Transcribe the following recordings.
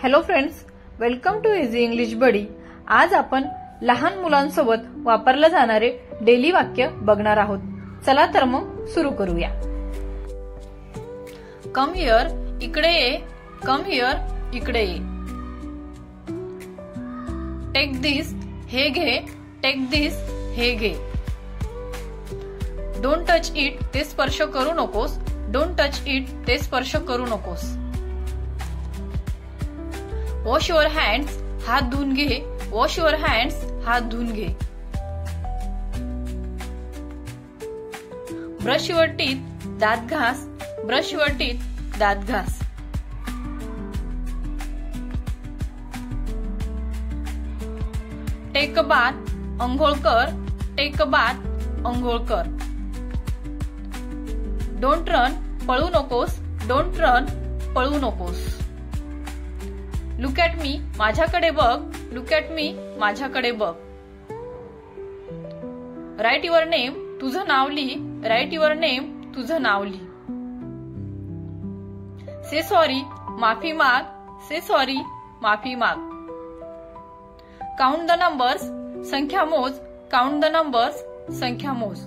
Hello friends, welcome to easy English buddy. आज आपण लहान मुलांसोबत वापरले जाणारे डेली वाक्य बघणार आहोत। चला तर मग सुरू करूया। कम हियर, इकडे ये। कम हियर, इकडे ये। टेक दिस, हे घे। टेक दिस, हे घे। डोंट टच इट, ते स्पर्श करू नकोस। डोंट टच इट, ते स्पर्श करू नकोस। वॉश युअर हँड्स, हात धुवून घे। वॉश युअर हँड्स, हात धुवून घे। ब्रश युअर टीथ, दात घास। ब्रश युअर टीथ, दात घास। टेक अ बाथ, अंघोळ कर। टेक अ बाथ, अंघोळ कर। डोंट रन, पळू नकोस। डोंट रन, पळू नकोस। लुक ॲट मी, माझ्याकडे बघ। लुक ॲट मी, माझ्याकडे बघ। राईट युअर नेम, तुझं नाव लिही। राईट युअर नेम, तुझं नाव लिही। से सॉरी, माफी माग। से सॉरी, माफी माग। काउंट द नंबर्स, संख्या मोज। काउंट द नंबर्स, संख्या मोज।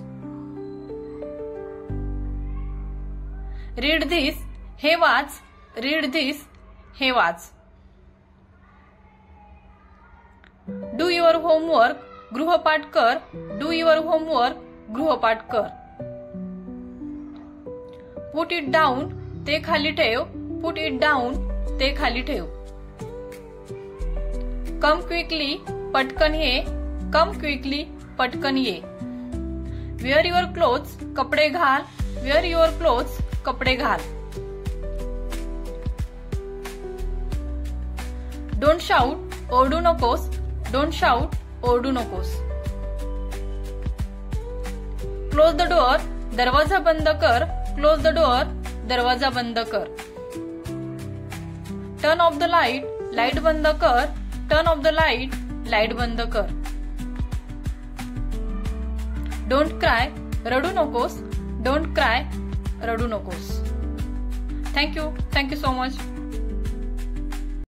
रीड धिस, हे वाच। रीड धिस, हे वाच। डू युअर होमवर्क, गृहपाठ कर। डू युअर होमवर्क, गृहपाठ कर। पुट इट डाऊन, ते खाली ठेव। पुट इट डाऊन, ते खाली ठेव। कम क्विकली, पटकन ये। कम क्विकली, पटकन ये। वेअर युअर क्लोथ्स, कपडे घाल। वेअर युअर क्लोथ्स, कपडे घाल। डोंट शाउट, ओरडू नकोस। डोंट शाउट, ओरडू नकोस। क्लोज द डोअर, दरवाजा बंद कर। क्लोज द डोअर, दरवाजा बंद कर। Turn off the light, light बंद कर। Turn off the light, light बंद कर। डोंट क्राय, रडू नकोस। डोंट क्राय, रडू नकोस। Thank you so much.